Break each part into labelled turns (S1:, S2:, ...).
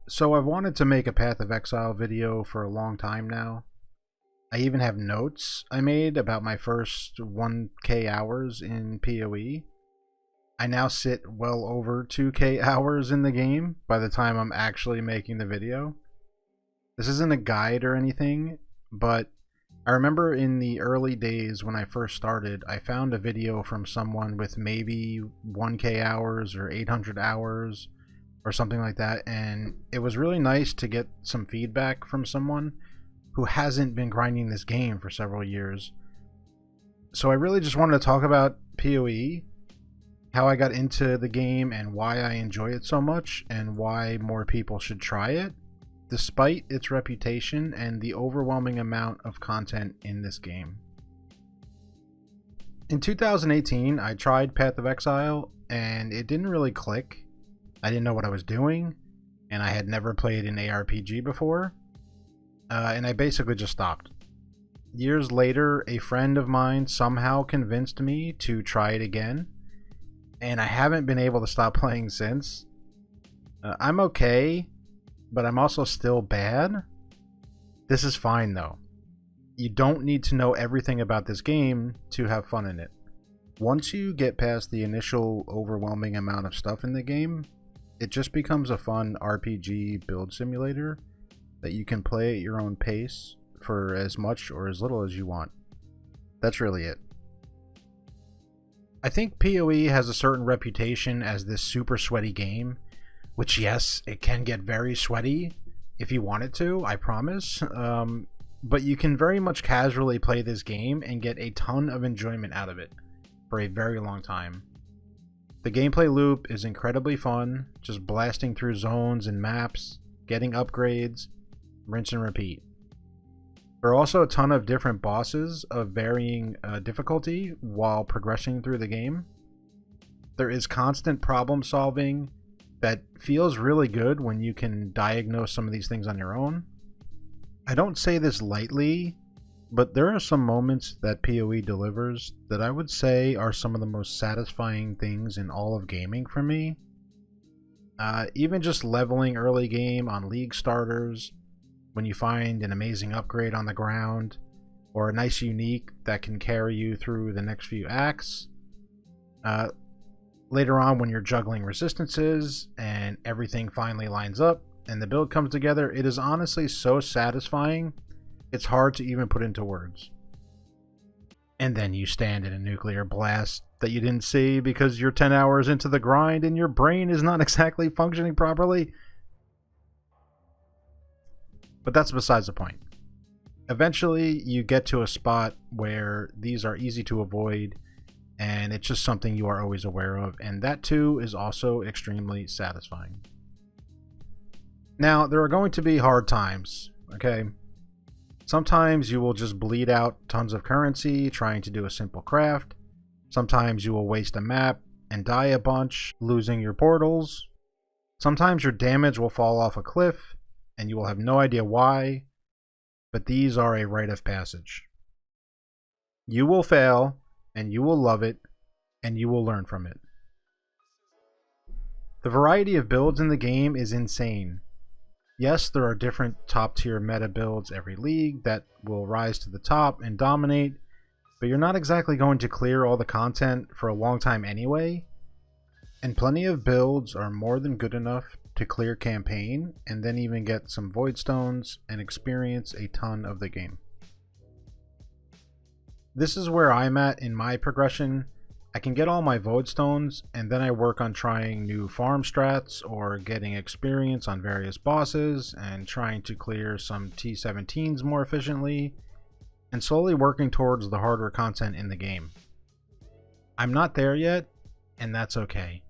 S1: So I've wanted to make a Path of Exile video for a long time now. I even have notes I made about my first 1k hours in PoE. I now sit well over 2k hours in the game by the time I'm actually making the video. This isn't a guide or anything, but I remember in the early days when I first started, I found a video from someone with maybe 1k hours or 800 hours or something like that, and it was really nice to get some feedback from someone who hasn't been grinding this game for several years. So I really just wanted to talk about PoE, how I got into the game and why I enjoy it so much and why more people should try it despite its reputation and the overwhelming amount of content in this game. In 2018, I tried Path of Exile and it didn't really click. I didn't know what I was doing, and I had never played an ARPG before, and I basically just stopped. Years later, a friend of mine somehow convinced me to try it again, and I haven't been able to stop playing since. I'm okay, but I'm also still bad. This is fine though. You don't need to know everything about this game to have fun in it. Once you get past the initial overwhelming amount of stuff in the game, it just becomes a fun RPG build simulator that you can play at your own pace for as much or as little as you want. That's really it. I think PoE has a certain reputation as this super sweaty game, which yes, it can get very sweaty if you want it to, I promise. But you can very much casually play this game and get a ton of enjoyment out of it for a very long time. The gameplay loop is incredibly fun, just blasting through zones and maps, getting upgrades, rinse and repeat. There are also a ton of different bosses of varying difficulty while progressing through the game. There is constant problem solving that feels really good when you can diagnose some of these things on your own. I don't say this lightly, but there are some moments that PoE delivers that I would say are some of the most satisfying things in all of gaming for me. Even just leveling early game on league starters, when you find an amazing upgrade on the ground, or a nice unique that can carry you through the next few acts. Later on when you're juggling resistances and everything finally lines up and the build comes together, it is honestly so satisfying. It's hard to even put into words. And then you stand in a nuclear blast that you didn't see because you're 10 hours into the grind and your brain is not exactly functioning properly. But that's besides the point. Eventually, you get to a spot where these are easy to avoid, and it's just something you are always aware of, and that too is also extremely satisfying. Now, there are going to be hard times, okay? Sometimes you will just bleed out tons of currency trying to do a simple craft. Sometimes you will waste a map and die a bunch, losing your portals. Sometimes your damage will fall off a cliff and you will have no idea why, but these are a rite of passage. You will fail, and you will love it, and you will learn from it. The variety of builds in the game is insane. Yes, there are different top tier meta builds every league that will rise to the top and dominate, but you're not exactly going to clear all the content for a long time anyway, and plenty of builds are more than good enough to clear campaign and then even get some void stones and experience a ton of the game. This is where I'm at in my progression. I can get all my void stones and then I work on trying new farm strats or getting experience on various bosses and trying to clear some T17s more efficiently and slowly working towards the harder content in the game. I'm not there yet, and that's okay.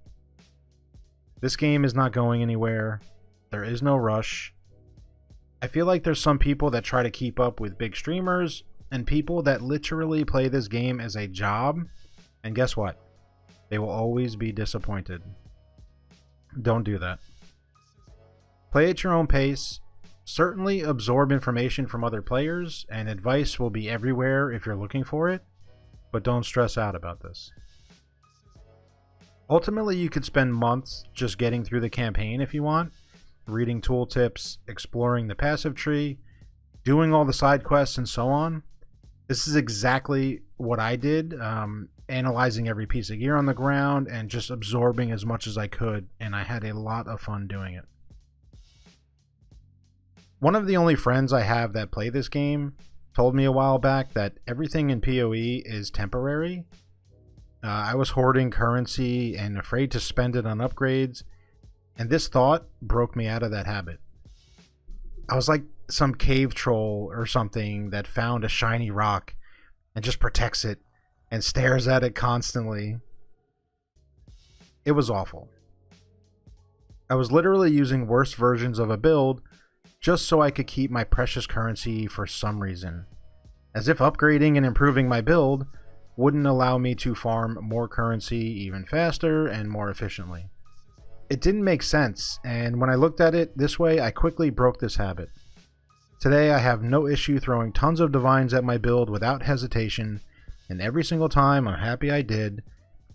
S1: This game is not going anywhere. There is no rush. I feel like there's some people that try to keep up with big streamers and people that literally play this game as a job, and guess what? They will always be disappointed. Don't do that. Play at your own pace. Certainly absorb information from other players, and advice will be everywhere if you're looking for it, but don't stress out about this. Ultimately, you could spend months just getting through the campaign if you want, reading tooltips, exploring the passive tree, doing all the side quests, and so on. This is exactly what I did, analyzing every piece of gear on the ground and just absorbing as much as I could, and I had a lot of fun doing it. One of the only friends I have that play this game told me a while back that everything in PoE is temporary. I was hoarding currency and afraid to spend it on upgrades, and this thought broke me out of that habit. I was like some cave troll or something that found a shiny rock and just protects it and stares at it constantly. It was awful. I was literally using worse versions of a build just so I could keep my precious currency for some reason, as if upgrading and improving my build wouldn't allow me to farm more currency even faster and more efficiently. It didn't make sense, and when I looked at it this way, I quickly broke this habit. Today I have no issue throwing tons of divines at my build without hesitation, and every single time I'm happy I did,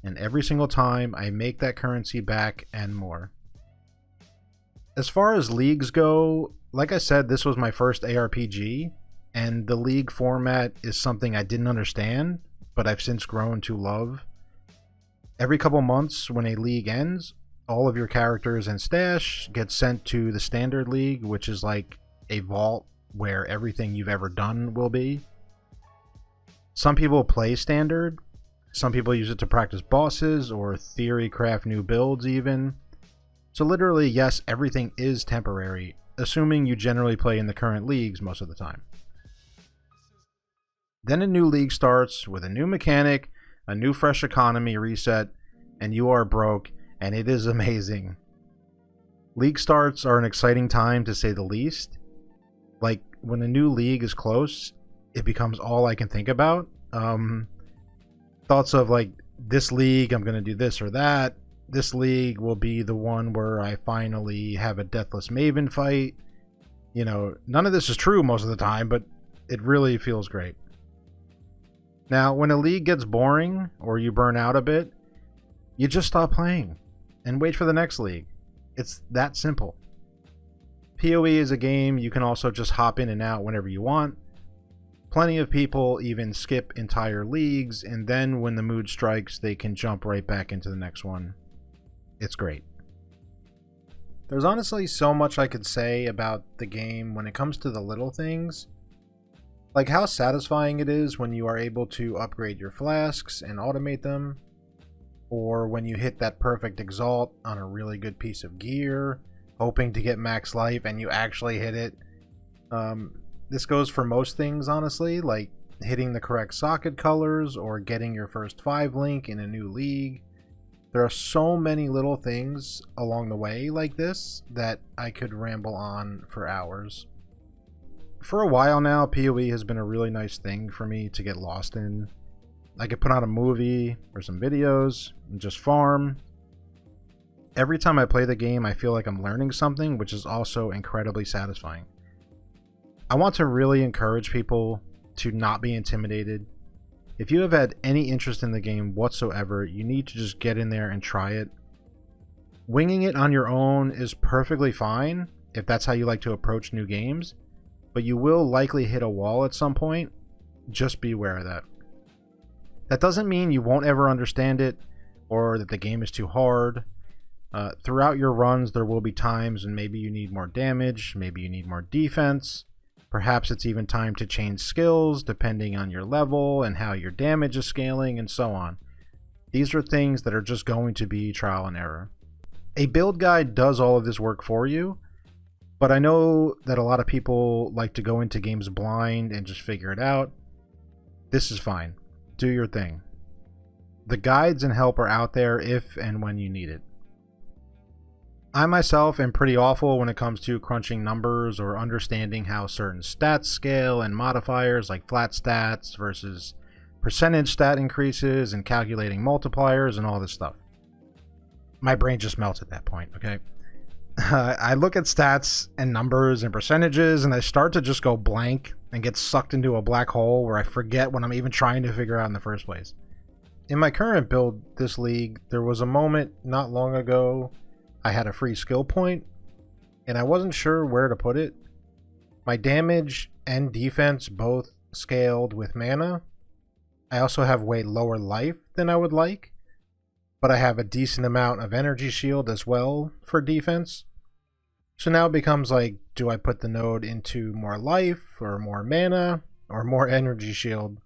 S1: and every single time I make that currency back and more. As far as leagues go, like I said, this was my first ARPG, and the league format is something I didn't understand, but I've since grown to love. Every couple months when a league ends, all of your characters and stash get sent to the standard league, which is like a vault where everything you've ever done will be. Some people play standard, some people use it to practice bosses or theory craft new builds even. So literally, yes, everything is temporary, assuming you generally play in the current leagues most of the time. Then a new league starts with a new mechanic, a new fresh economy reset, and you are broke, and it is amazing. League starts are an exciting time to say the least. Like, when a new league is close, it becomes all I can think about. Thoughts of like, this league, I'm going to do this or that. This league will be the one where I finally have a Deathless Maven fight. You know, none of this is true most of the time, but it really feels great. Now, when a league gets boring or you burn out a bit, you just stop playing and wait for the next league. It's that simple. PoE is a game you can also just hop in and out whenever you want. Plenty of people even skip entire leagues, and then when the mood strikes, they can jump right back into the next one. It's great. There's honestly so much I could say about the game when it comes to the little things. Like how satisfying it is when you are able to upgrade your flasks and automate them, or when you hit that perfect exalt on a really good piece of gear, hoping to get max life and you actually hit it. This goes for most things, honestly, like hitting the correct socket colors or getting your first 5 link in a new league. There are so many little things along the way like this that I could ramble on for hours. For a while now, PoE has been a really nice thing for me to get lost in. I could put on a movie or some videos and just farm. Every time I play the game, I feel like I'm learning something, which is also incredibly satisfying. I want to really encourage people to not be intimidated. If you have had any interest in the game whatsoever, you need to just get in there and try it. Winging it on your own is perfectly fine if that's how you like to approach new games, but you will likely hit a wall at some point. Just be aware of that. That doesn't mean you won't ever understand it or that the game is too hard. Throughout your runs, there will be times when maybe you need more damage, maybe you need more defense. Perhaps it's even time to change skills depending on your level and how your damage is scaling and so on. These are things that are just going to be trial and error. A build guide does all of this work for you, but I know that a lot of people like to go into games blind and just figure it out. This is fine. Do your thing. The guides and help are out there if and when you need it. I myself am pretty awful when it comes to crunching numbers or understanding how certain stats scale and modifiers like flat stats versus percentage stat increases and calculating multipliers and all this stuff. My brain just melts at that point, okay? I look at stats and numbers and percentages and I start to just go blank and get sucked into a black hole where I forget what I'm even trying to figure out in the first place. In my current build this league, there was a moment not long ago I had a free skill point, and I wasn't sure where to put it. My damage and defense both scaled with mana. I also have way lower life than I would like, but I have a decent amount of energy shield as well for defense. So now it becomes like, do I put the node into more life or more mana or more energy shield?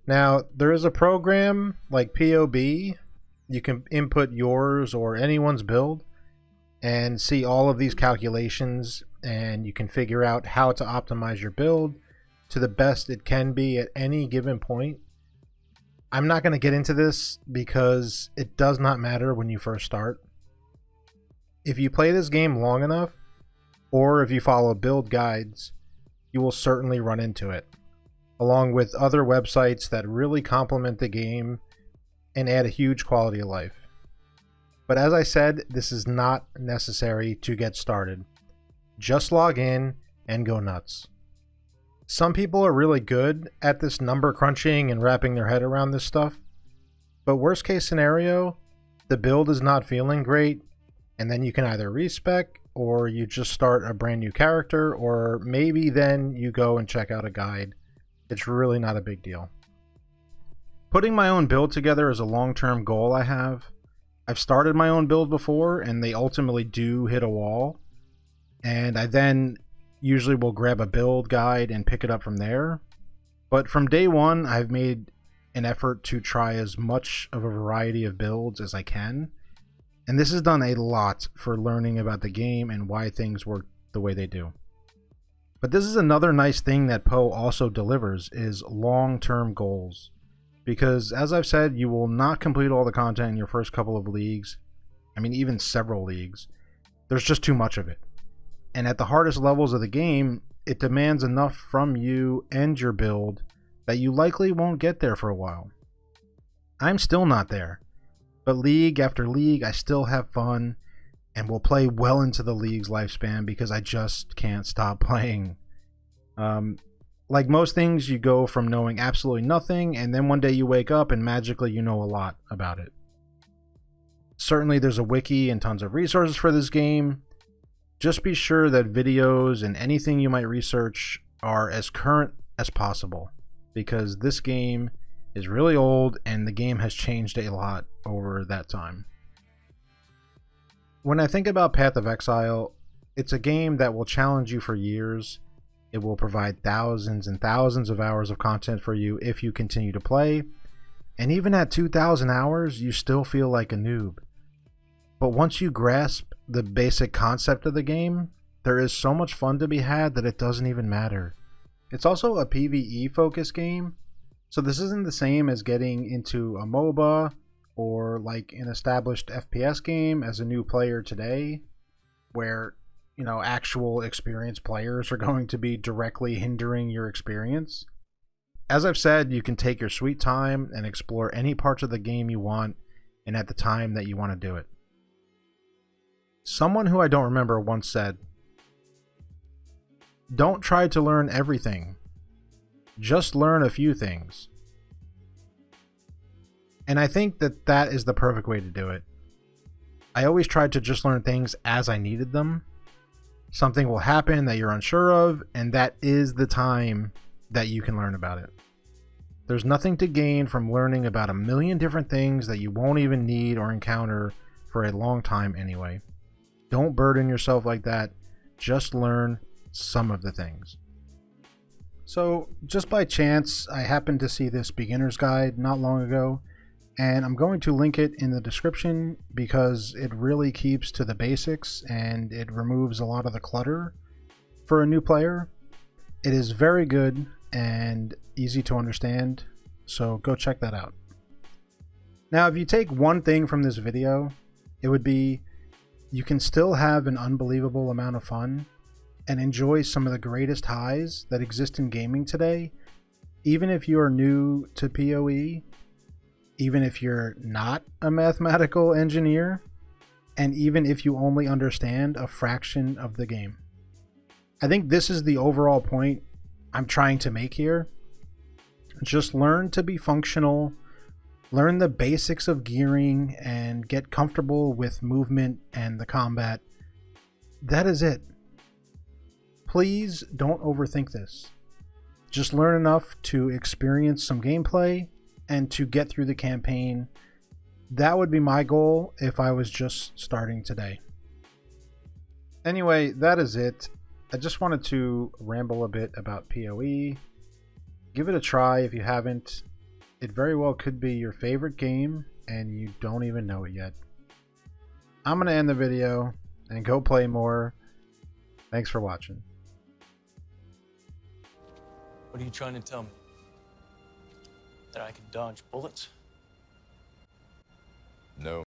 S1: Now, there is a program like POB. You can input yours or anyone's build and see all of these calculations, and you can figure out how to optimize your build to the best it can be at any given point. I'm not going to get into this because it does not matter when you first start. If you play this game long enough, or if you follow build guides, you will certainly run into it, along with other websites that really complement the game and add a huge quality of life. But as I said, this is not necessary to get started. Just log in and go nuts. Some people are really good at this number crunching and wrapping their head around this stuff, but worst case scenario, the build is not feeling great, and then you can either respec, or you just start a brand new character, or maybe then you go and check out a guide. It's really not a big deal. Putting my own build together is a long-term goal I have. I've started my own build before, and they ultimately do hit a wall, and I then usually will grab a build guide and pick it up from there. But from day one, I've made an effort to try as much of a variety of builds as I can, and this has done a lot for learning about the game and why things work the way they do. But this is another nice thing that Poe also delivers, is long-term goals. Because, as I've said, you will not complete all the content in your first couple of leagues. I mean, even several leagues. There's just too much of it. And at the hardest levels of the game, it demands enough from you and your build that you likely won't get there for a while. I'm still not there. But league after league, I still have fun and will play well into the league's lifespan because I just can't stop playing. Like most things, you go from knowing absolutely nothing, and then one day you wake up and magically you know a lot about it. Certainly there's a wiki and tons of resources for this game. Just be sure that videos and anything you might research are as current as possible, because this game is really old and the game has changed a lot over that time. When I think about Path of Exile, it's a game that will challenge you for years. It will provide thousands and thousands of hours of content for you if you continue to play. And even at 2,000 hours, you still feel like a noob. But once you grasp the basic concept of the game, there is so much fun to be had that it doesn't even matter. It's also a PvE focused game, so this isn't the same as getting into a MOBA or like an established FPS game as a new player today, where actual experienced players are going to be directly hindering your experience. As I've said, you can take your sweet time and explore any parts of the game you want and at the time that you want to do it. Someone who I don't remember once said, "Don't try to learn everything. Just learn a few things." And I think that that is the perfect way to do it. I always tried to just learn things as I needed them. Something will happen that you're unsure of, and that is the time that you can learn about it. There's nothing to gain from learning about a million different things that you won't even need or encounter for a long time anyway. Don't burden yourself like that. Just learn some of the things. So, just by chance, I happened to see this beginner's guide not long ago, and I'm going to link it in the description because it really keeps to the basics and it removes a lot of the clutter for a new player. It is very good and easy to understand, so go check that out. Now, if you take one thing from this video, it would be you can still have an unbelievable amount of fun and enjoy some of the greatest highs that exist in gaming today, even if you are new to PoE, even if you're not a mathematical engineer, and even if you only understand a fraction of the game. I think this is the overall point I'm trying to make here. Just learn to be functional, learn the basics of gearing, and get comfortable with movement and the combat. that is it. Please don't overthink this. Just learn enough to experience some gameplay and to get through the campaign. That would be my goal if I was just starting today. Anyway, that is it. I just wanted to ramble a bit about PoE. Give it a try if you haven't. It very well could be your favorite game and you don't even know it yet. I'm going to end the video and go play more. Thanks for watching.
S2: What are you trying to tell me? That I can dodge bullets?
S3: No.